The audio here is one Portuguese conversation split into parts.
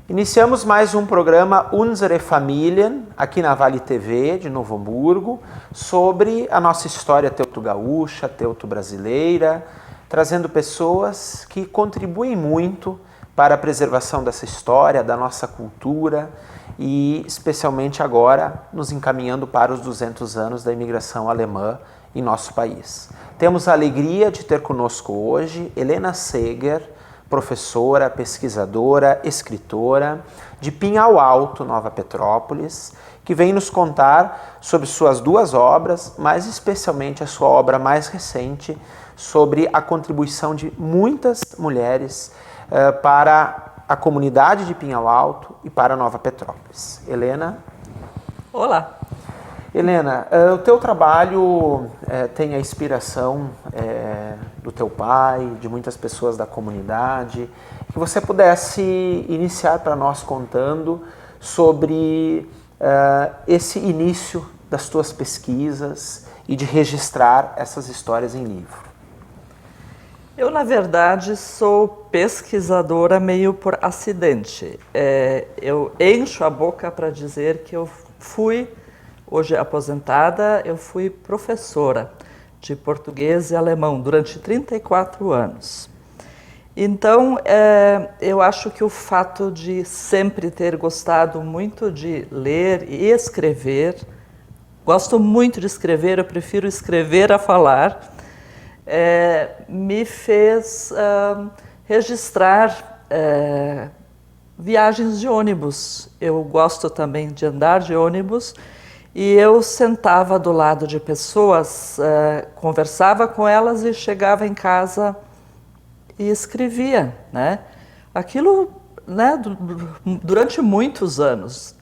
Iniciamos mais um programa Unsere Familien, aqui na Vale TV de Novo Hamburgo, sobre a nossa história teuto-gaúcha, teuto-brasileira, trazendo pessoas que contribuem muito para a preservação dessa história, da nossa cultura e especialmente agora nos encaminhando para os 200 anos da imigração alemã em nosso país. Temos a alegria de ter conosco hoje Helena Seger, professora, pesquisadora, escritora de Pinhal Alto, Nova Petrópolis, que vem nos contar sobre suas duas obras, mas especialmente a sua obra mais recente, sobre a contribuição de muitas mulheres para a comunidade de Pinhal Alto e para Nova Petrópolis. Helena? Olá! Helena, o teu trabalho tem a inspiração do teu pai, de muitas pessoas da comunidade, que você pudesse iniciar para nós contando sobre esse início das tuas pesquisas e de registrar essas histórias em livro. Eu, na verdade, sou pesquisadora meio por acidente. Eu encho a boca para dizer que eu fui, hoje aposentada, eu fui professora de português e alemão durante 34 anos. Então, eu acho que o fato de sempre ter gostado muito de ler e escrever, gosto muito de escrever, eu prefiro escrever a falar, me fez registrar viagens de ônibus. Eu gosto também de andar de ônibus. E eu sentava do lado de pessoas, conversava com elas e chegava em casa e escrevia, né? Aquilo, né, durante muitos anos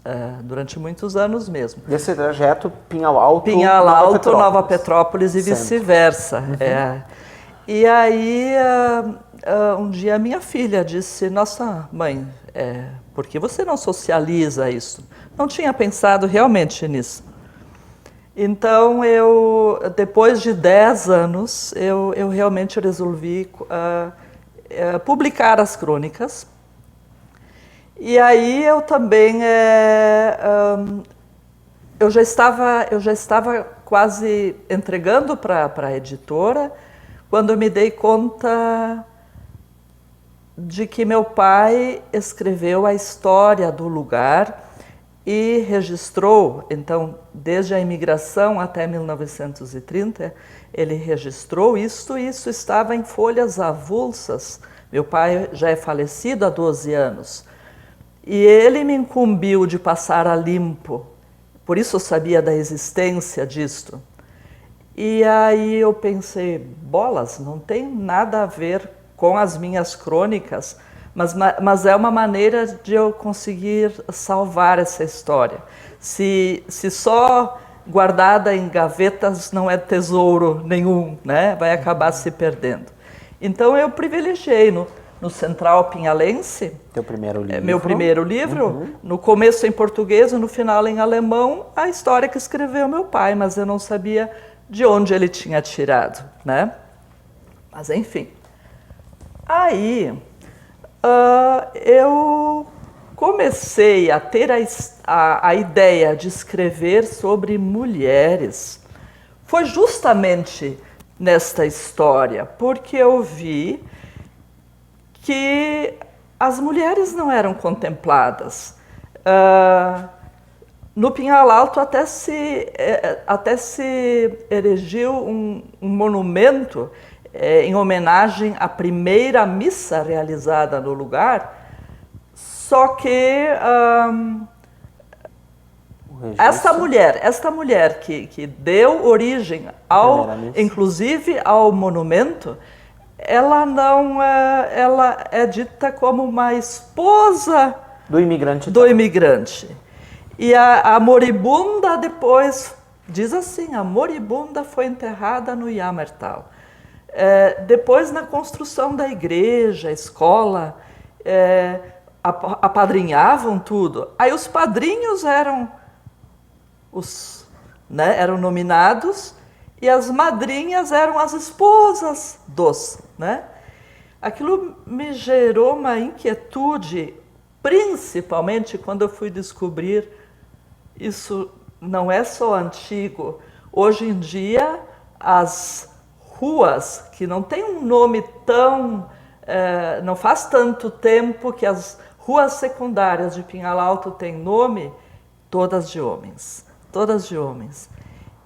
mesmo. Esse trajeto Pinhal Alto, Nova Petrópolis e vice-versa. Uhum. E aí, um dia minha filha disse, nossa mãe, por que você não socializa isso? Não tinha pensado realmente nisso. Então, depois de 10 anos, eu realmente resolvi publicar as crônicas. E aí eu também, eu já estava quase entregando para a editora, quando eu me dei conta de que meu pai escreveu a história do lugar e registrou, então, desde a imigração até 1930, ele registrou isso, e isso estava em folhas avulsas. Meu pai já é falecido há 12 anos. E ele me incumbiu de passar a limpo, por isso eu sabia da existência disto. E aí eu pensei, bolas, não tem nada a ver com as minhas crônicas, mas é uma maneira de eu conseguir salvar essa história. Se só guardada em gavetas não é tesouro nenhum, né? Vai acabar se perdendo. Então eu privilegiei no Central Pinhalense, teu primeiro livro. Meu primeiro livro, no começo em português e no final em alemão, a história que escreveu meu pai, mas eu não sabia de onde ele tinha tirado, né? Mas enfim. Aí eu comecei a ter a ideia de escrever sobre mulheres. Foi justamente nesta história, porque eu vi que as mulheres não eram contempladas. No Pinhal Alto até se erigiu um monumento em homenagem à primeira missa realizada no lugar, só que esta mulher que deu origem inclusive ao monumento, ela é dita como uma esposa Do imigrante. Do imigrante. E a moribunda depois, diz assim, a moribunda foi enterrada no Jammertal. Depois, na construção da igreja, escola, apadrinhavam tudo. Aí os padrinhos eram eram nominados e as madrinhas eram as esposas dos, né? Aquilo me gerou uma inquietude, principalmente quando eu fui descobrir isso não é só antigo. Hoje em dia, as ruas, que não tem um nome tão... não faz tanto tempo que as ruas secundárias de Pinhal Alto têm nome, todas de homens. Todas de homens.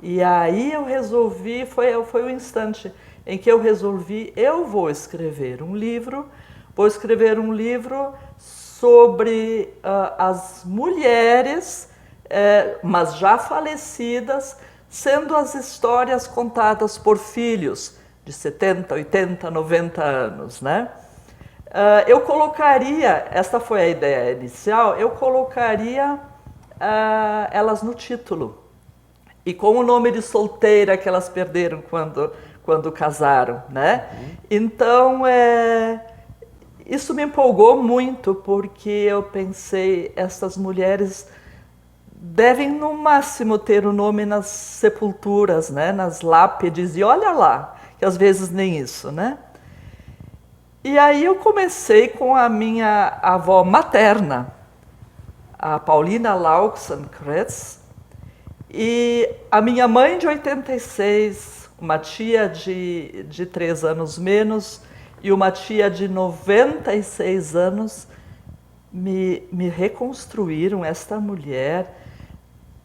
E aí eu resolvi, foi o instante em que eu resolvi, eu vou escrever um livro sobre as mulheres, mas já falecidas, sendo as histórias contadas por filhos de 70, 80, 90 anos, né? Eu colocaria, esta foi a ideia inicial, eu colocaria elas no título. E com o nome de solteira que elas perderam quando casaram, né? Então, isso me empolgou muito, porque eu pensei, essas mulheres devem no máximo ter o nome nas sepulturas, né? Nas lápides, e olha lá, que às vezes nem isso, né? E aí eu comecei com a minha avó materna, a Paulina Laux-Kretz, e a minha mãe de 86, uma tia de 3 anos menos e uma tia de 96 anos me reconstruíram esta mulher.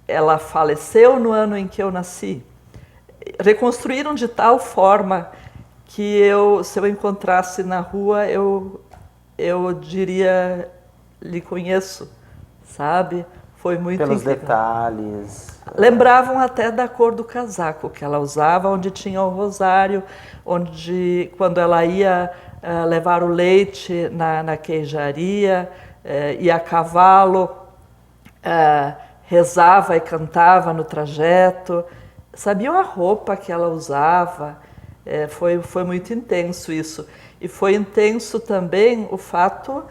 Ela faleceu no ano em que eu nasci. Reconstruíram de tal forma que se eu encontrasse na rua, eu diria, lhe conheço, sabe? Foi muito Pelos incrível. Detalhes. Lembravam até da cor do casaco que ela usava, onde tinha o rosário, onde quando ela ia levar o leite na queijaria, ia a cavalo, rezava e cantava no trajeto. Sabiam a roupa que ela usava. Foi muito intenso isso. E foi intenso também o fato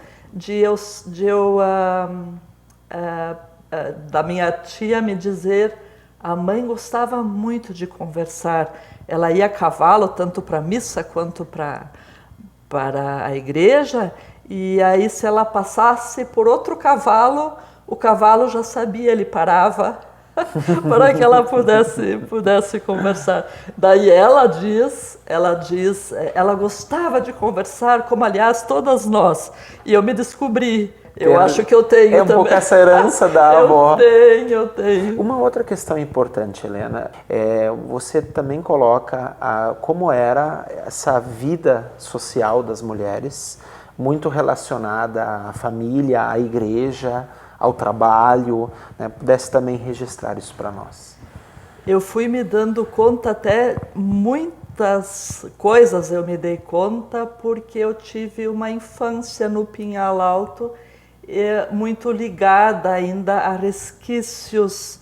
da minha tia me dizer, a mãe gostava muito de conversar. Ela ia a cavalo, tanto para a missa quanto para a igreja, e aí se ela passasse por outro cavalo, o cavalo já sabia, ele parava para que ela pudesse conversar. Daí ela diz, ela gostava de conversar, como aliás todas nós, e eu me descobri. Eu acho que eu tenho também. É um pouco essa herança da avó. Eu tenho. Uma outra questão importante, Helena, você também coloca como era essa vida social das mulheres, muito relacionada à família, à igreja, ao trabalho, né? Pudesse também registrar isso para nós. Eu fui me dando conta até muitas coisas eu me dei conta porque eu tive uma infância no Pinhal Alto muito ligada ainda a resquícios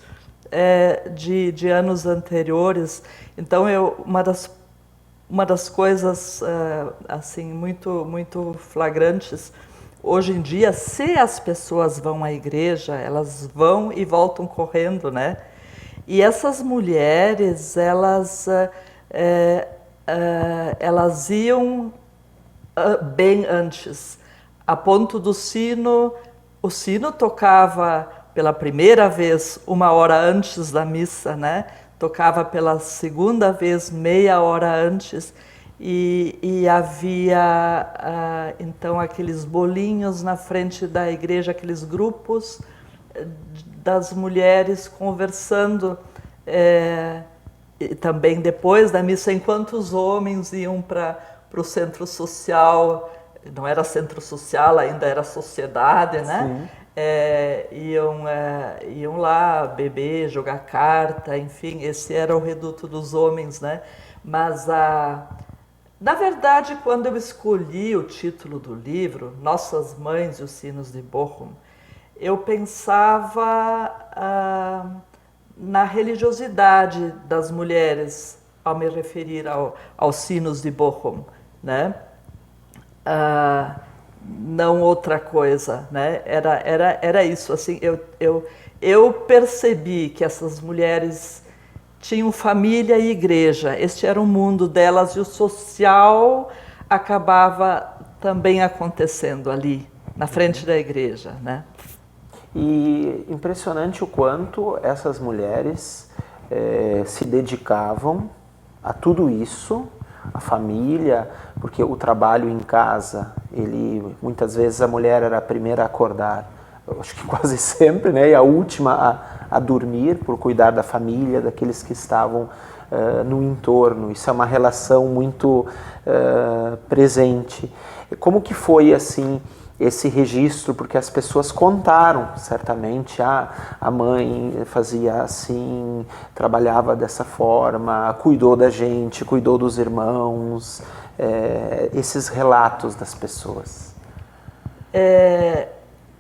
de anos anteriores. Então, uma das coisas assim muito flagrantes hoje em dia, se as pessoas vão à igreja, elas vão e voltam correndo, né? E essas mulheres, elas iam bem antes, a ponto do o sino tocava pela primeira vez 1 hora antes da missa, né? Tocava pela segunda vez meia hora antes, e havia então aqueles bolinhos na frente da igreja, aqueles grupos das mulheres conversando, e também depois da missa, enquanto os homens iam para o centro social. Não era centro social, ainda era sociedade, né? Iam lá beber, jogar carta, enfim, esse era o reduto dos homens, né? Mas, na verdade, quando eu escolhi o título do livro, Nossas Mães e os Sinos de Bochum, eu pensava na religiosidade das mulheres ao me referir aos sinos de Bochum, né? Não outra coisa, né? Era isso, assim, eu percebi que essas mulheres tinham família e igreja, este era o mundo delas e o social acabava também acontecendo ali, na frente da igreja, né? E impressionante o quanto essas mulheres se dedicavam a tudo isso, a família, porque o trabalho em casa, muitas vezes a mulher era a primeira a acordar, eu acho que quase sempre, né, e a última a dormir, por cuidar da família, daqueles que estavam no entorno. Isso é uma relação muito presente. Como que foi assim esse registro? Porque as pessoas contaram, certamente, a mãe fazia assim, trabalhava dessa forma, cuidou da gente, cuidou dos irmãos, esses relatos das pessoas.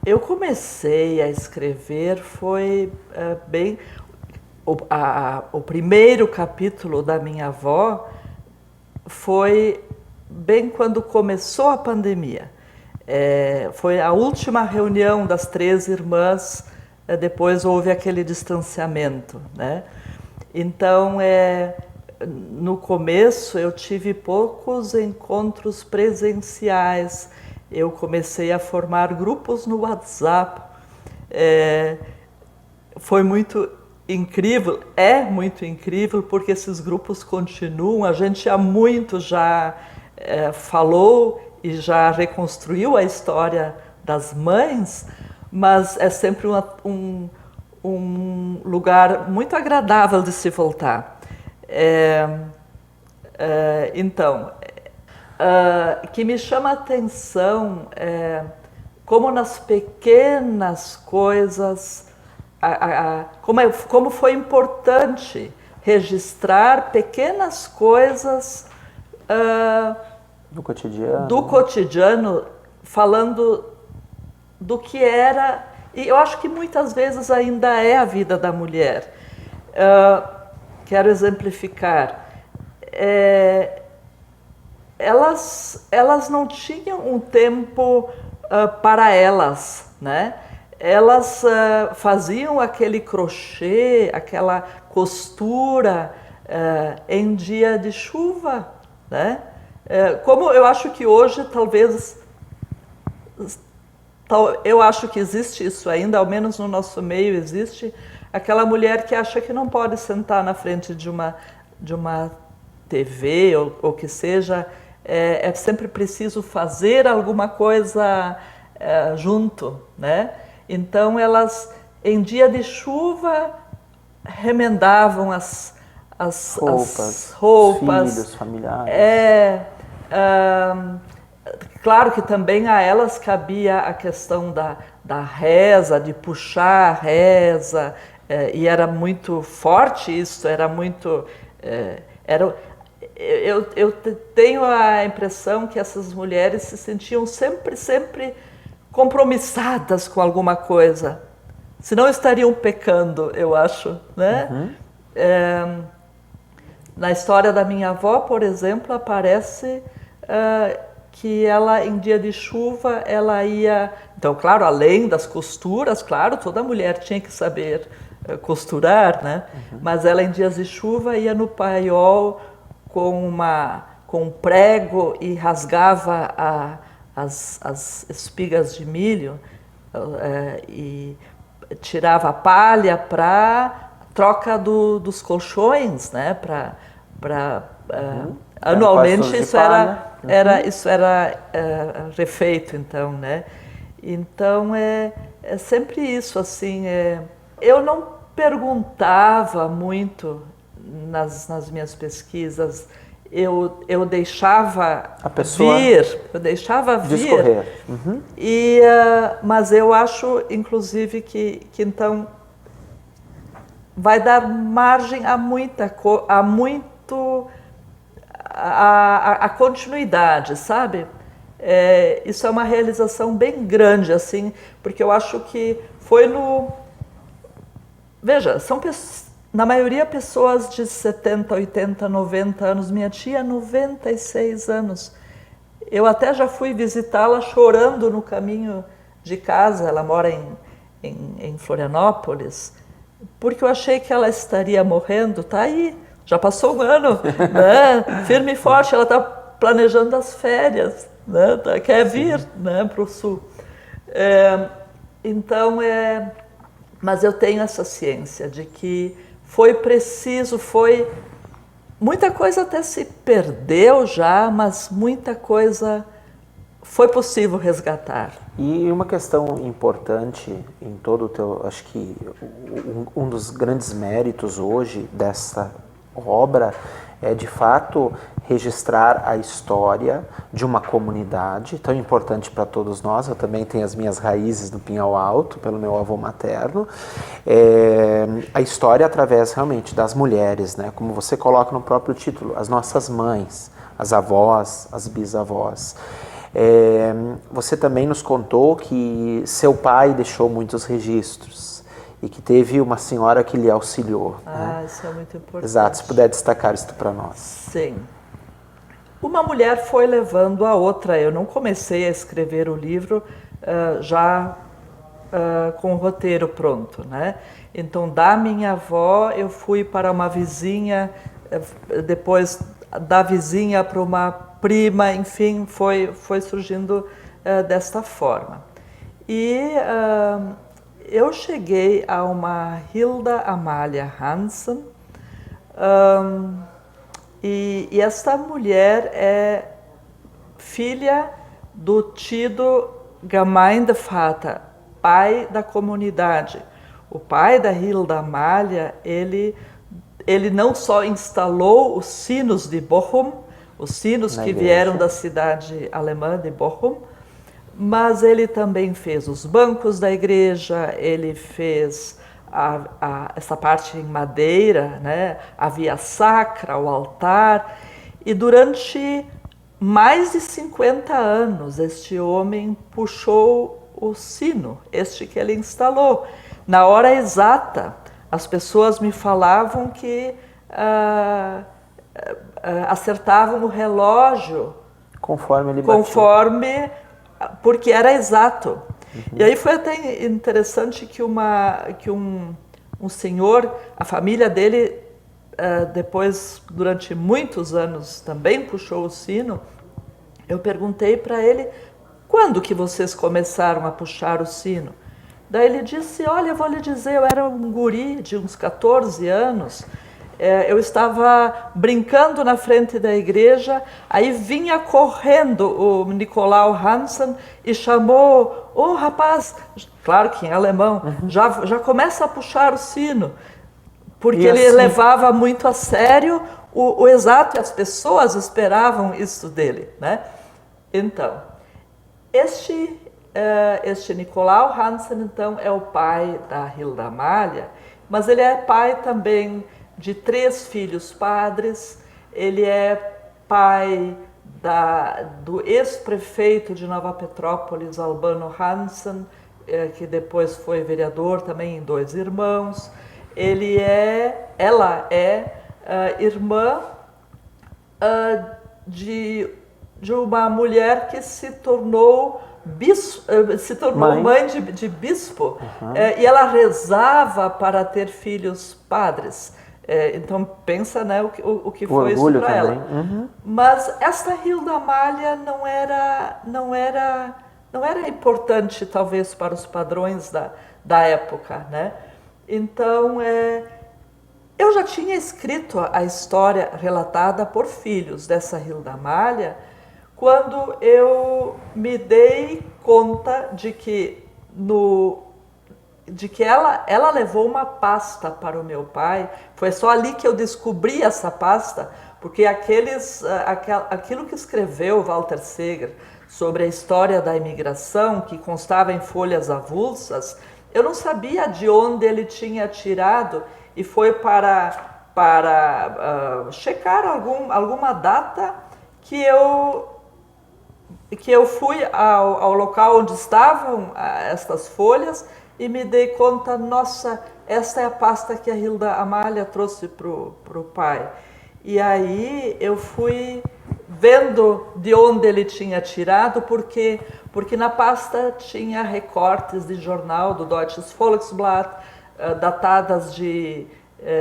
Eu comecei a escrever, foi bem... O primeiro capítulo da minha avó foi bem quando começou a pandemia. Foi a última reunião das 3 irmãs, depois houve aquele distanciamento, né? Então, no começo eu tive poucos encontros presenciais, eu comecei a formar grupos no WhatsApp, foi muito incrível, é muito incrível, porque esses grupos continuam, a gente há muito já falou e já reconstruiu a história das mães, mas é sempre um lugar muito agradável de se voltar. Então, que me chama a atenção como nas pequenas coisas, como foi importante registrar pequenas coisas do cotidiano, falando do que era, e eu acho que muitas vezes ainda é a vida da mulher. Quero exemplificar. Elas não tinham um tempo para elas, né? Elas faziam aquele crochê, aquela costura em dia de chuva, né? Como eu acho que hoje eu acho que existe isso ainda, ao menos no nosso meio existe, aquela mulher que acha que não pode sentar na frente de uma TV ou que seja, é sempre preciso fazer alguma coisa junto, né? Então elas, em dia de chuva, remendavam as roupas, os filhos, familiares. Claro que também a elas cabia a questão da reza, de puxar a reza, e era muito forte isso, era muito... Eu tenho a impressão que essas mulheres se sentiam sempre compromissadas com alguma coisa, senão estariam pecando, eu acho, né? Uhum. Na história da minha avó, por exemplo, aparece que ela, em dia de chuva, ela ia... Então, claro, além das costuras, claro, toda mulher tinha que saber costurar, né? Uhum. Mas ela, em dias de chuva, ia no paiol com um prego e rasgava as espigas de milho e tirava a palha para troca dos colchões, né? Anualmente isso era refeito, então, né? Então é sempre isso, assim. Eu não perguntava muito nas minhas pesquisas. Eu deixava a pessoa vir, discorrer. Uhum. Mas eu acho, inclusive, que então vai dar margem a continuidade, sabe? Isso é uma realização bem grande, assim, porque eu acho que foi no... Veja, são na maioria pessoas de 70, 80, 90 anos. Minha tia, 96 anos. Eu até já fui visitá-la chorando no caminho de casa. Ela mora em Florianópolis, porque eu achei que ela estaria morrendo. Tá aí, já passou um ano, né? Firme e forte, ela está planejando as férias, né? Quer vir, né, para o sul. Então, mas eu tenho essa ciência de que foi preciso, muita coisa até se perdeu já, mas muita coisa foi possível resgatar. E uma questão importante em todo o teu, acho que um dos grandes méritos hoje dessa obra é de fato registrar a história de uma comunidade tão importante para todos nós. Eu também tenho as minhas raízes do Pinhal Alto, pelo meu avô materno. A história através realmente das mulheres, né? Como você coloca no próprio título, as nossas mães, as avós, as bisavós. Você também nos contou que seu pai deixou muitos registros e que teve uma senhora que lhe auxiliou. Ah, né? Isso é muito importante. Exato, se puder destacar isso para nós. Sim. Uma mulher foi levando a outra. Eu não comecei a escrever o livro já com o roteiro pronto, né? Então, da minha avó, eu fui para uma vizinha, depois da vizinha para uma prima, enfim, foi surgindo desta forma. E eu cheguei a uma Hilda Amália Hansen, e esta mulher é filha do tido Gemeindevater, pai da comunidade. O pai da Hilda Amália, ele não só instalou os sinos de Bochum, os sinos que vieram da cidade alemã de Bochum, mas ele também fez os bancos da igreja, ele fez essa parte em madeira, né? A via sacra, o altar, e durante mais de 50 anos este homem puxou o sino, este que ele instalou. Na hora exata, as pessoas me falavam que acertavam o relógio conforme ele batia. Porque era exato. E aí foi até interessante que um senhor, a família dele, depois, durante muitos anos, também puxou o sino. Eu perguntei para ele, quando que vocês começaram a puxar o sino? Daí ele disse, olha, eu vou lhe dizer, eu era um guri de uns 14 anos, eu estava brincando na frente da igreja, aí vinha correndo o Nicolau Hansen e chamou, ô rapaz, claro que em alemão, já começa a puxar o sino, porque e ele assim levava muito a sério o exato, e as pessoas esperavam isso dele, né? Então, este Nicolau Hansen, então, é o pai da Hilda Amália, mas ele é pai também de 3 filhos padres, ele é pai do ex-prefeito de Nova Petrópolis, Albano Hansen, que depois foi vereador também em 2 irmãos. Ela é irmã de uma mulher que se tornou mãe de bispo, e ela rezava para ter filhos padres. Então pensa, né, o que foi isso para ela. Mas esta Hilda Amália não era importante talvez para os padrões da época, né? Então eu já tinha escrito a história relatada por filhos dessa Hilda Amália quando eu me dei conta de que ela levou uma pasta para o meu pai. Foi só ali que eu descobri essa pasta, porque aquilo que escreveu Walter Seger sobre a história da imigração, que constava em folhas avulsas, eu não sabia de onde ele tinha tirado, e foi para checar alguma data que que eu fui ao local onde estavam estas folhas e me dei conta, nossa, esta é a pasta que a Hilda Amália trouxe pro pai. E aí eu fui vendo de onde ele tinha tirado, porque na pasta tinha recortes de jornal do Deutsches Volksblatt, datadas de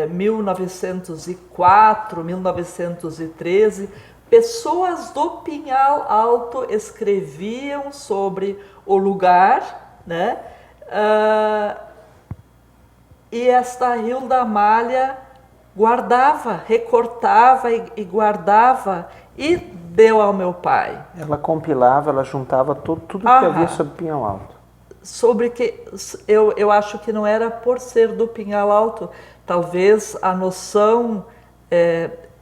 1904, 1913. Pessoas do Pinhal Alto escreviam sobre o lugar, né? E esta Hilda Amália guardava, recortava e guardava e deu ao meu pai. Ela compilava, ela juntava tudo que havia sobre Pinhal Alto. Sobre que eu acho que não era por ser do Pinhal Alto, talvez a noção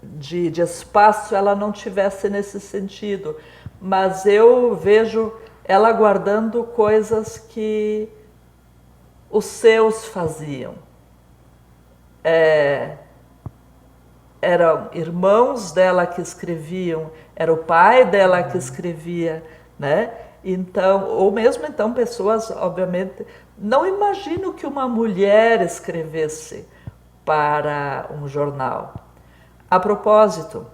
de espaço ela não tivesse nesse sentido, mas eu vejo ela guardando coisas que os seus faziam. Eram irmãos dela que escreviam, era o pai dela que escrevia, né? Então, ou mesmo então pessoas, obviamente, não imagino que uma mulher escrevesse para um jornal. A propósito,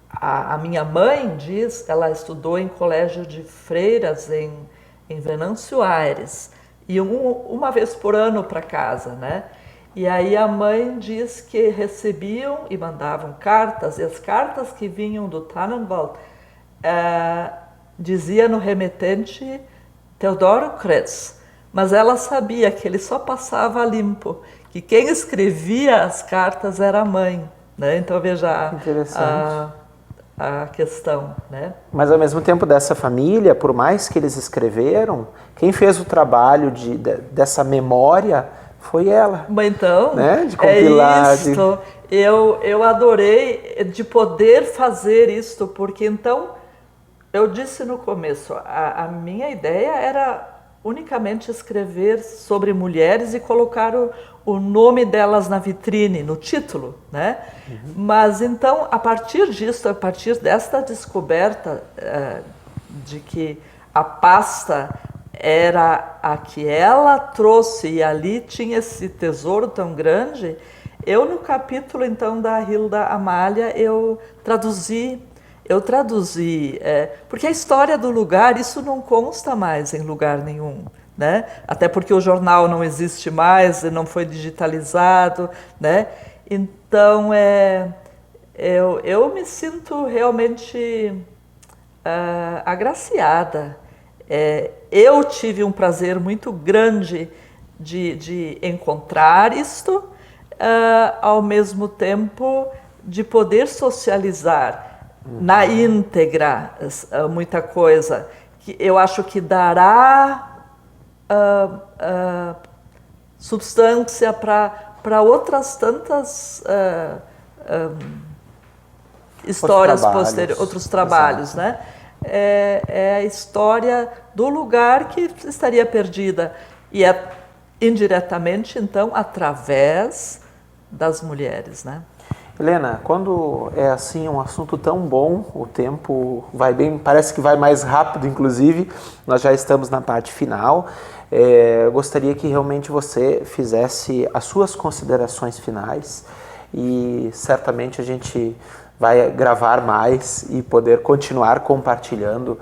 a minha mãe diz, ela estudou em colégio de freiras em Venâncio Aires, e uma vez por ano para casa, né? E aí a mãe diz que recebiam e mandavam cartas, e as cartas que vinham do Tannenwald dizia no remetente Teodoro Kretz, mas ela sabia que ele só passava limpo, que quem escrevia as cartas era a mãe, né? Então veja a questão, né? Mas ao mesmo tempo dessa família, por mais que eles escreveram, quem fez o trabalho dessa memória foi ela. Então, né? De compilar, isto. Eu adorei de poder fazer isto, porque então, eu disse no começo, a minha ideia era unicamente escrever sobre mulheres e colocar o nome delas na vitrine, no título, né? Mas então, a partir disso, a partir desta descoberta de que a pasta era a que ela trouxe e ali tinha esse tesouro tão grande, eu no capítulo então da Hilda Amália eu traduzi, porque a história do lugar, isso não consta mais em lugar nenhum, né? Até porque o jornal não existe mais, não foi digitalizado, né? Então eu me sinto realmente agraciada. Eu tive um prazer muito grande de encontrar isto, ao mesmo tempo de poder socializar na íntegra muita coisa, que eu acho que dará substância para outras tantas histórias posteriores, outros trabalhos, né? É a história do lugar que estaria perdida. E é indiretamente, então, através das mulheres, né? Helena, quando é assim um assunto tão bom, o tempo vai bem, parece que vai mais rápido, inclusive, nós já estamos na parte final. Eu gostaria que realmente você fizesse as suas considerações finais e certamente a gente vai gravar mais e poder continuar compartilhando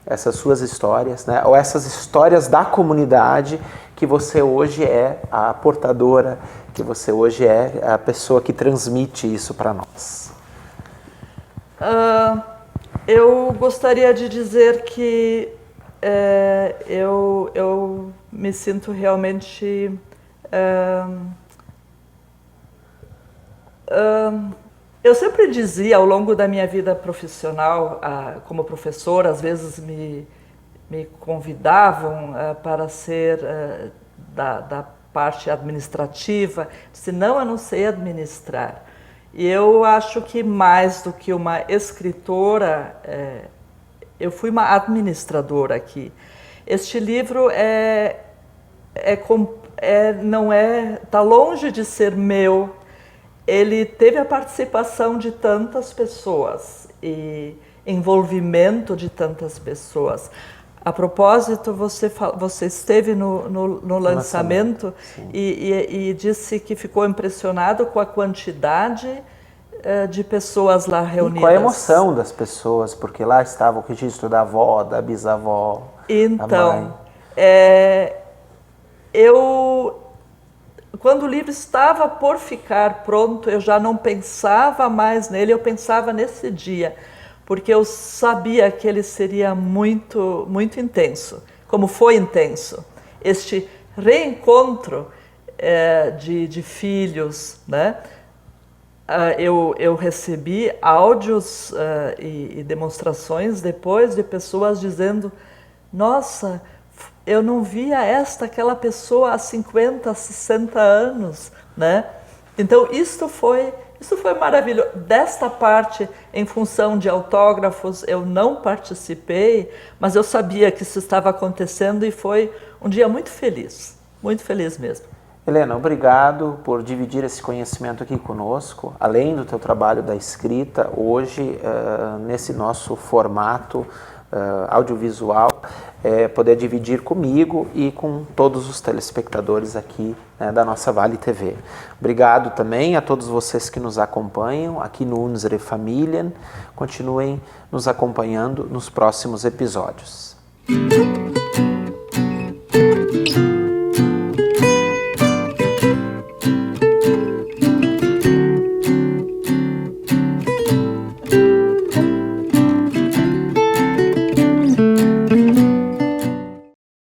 essas suas histórias, né? Ou essas histórias da comunidade que você hoje é a portadora, que você hoje é a pessoa que transmite isso para nós. Eu gostaria de dizer que eu me sinto realmente eu sempre dizia ao longo da minha vida profissional, como professora, às vezes me convidavam para ser da parte administrativa, disse, não, eu não sei administrar. E eu acho que mais do que uma escritora, eu fui uma administradora aqui. Este livro está longe de ser meu. Ele teve a participação de tantas pessoas e envolvimento de tantas pessoas. A propósito, você esteve no lançamento e disse que ficou impressionado com a quantidade de pessoas lá reunidas. E com a emoção das pessoas, porque lá estava o registro da avó, da bisavó, da mãe. Quando o livro estava por ficar pronto, eu já não pensava mais nele, eu pensava nesse dia, porque eu sabia que ele seria muito, muito intenso, como foi intenso. Este reencontro de filhos, né? Eu recebi áudios e demonstrações depois de pessoas dizendo: nossa, eu não via aquela pessoa há 50, 60 anos, né? Então, isso foi maravilhoso. Desta parte, em função de autógrafos, eu não participei, mas eu sabia que isso estava acontecendo e foi um dia muito feliz mesmo. Helena, obrigado por dividir esse conhecimento aqui conosco, além do teu trabalho da escrita, hoje, nesse nosso formato audiovisual, poder dividir comigo e com todos os telespectadores aqui, né, da nossa Vale TV. Obrigado também a todos vocês que nos acompanham aqui no Unsere Familien. Continuem nos acompanhando nos próximos episódios.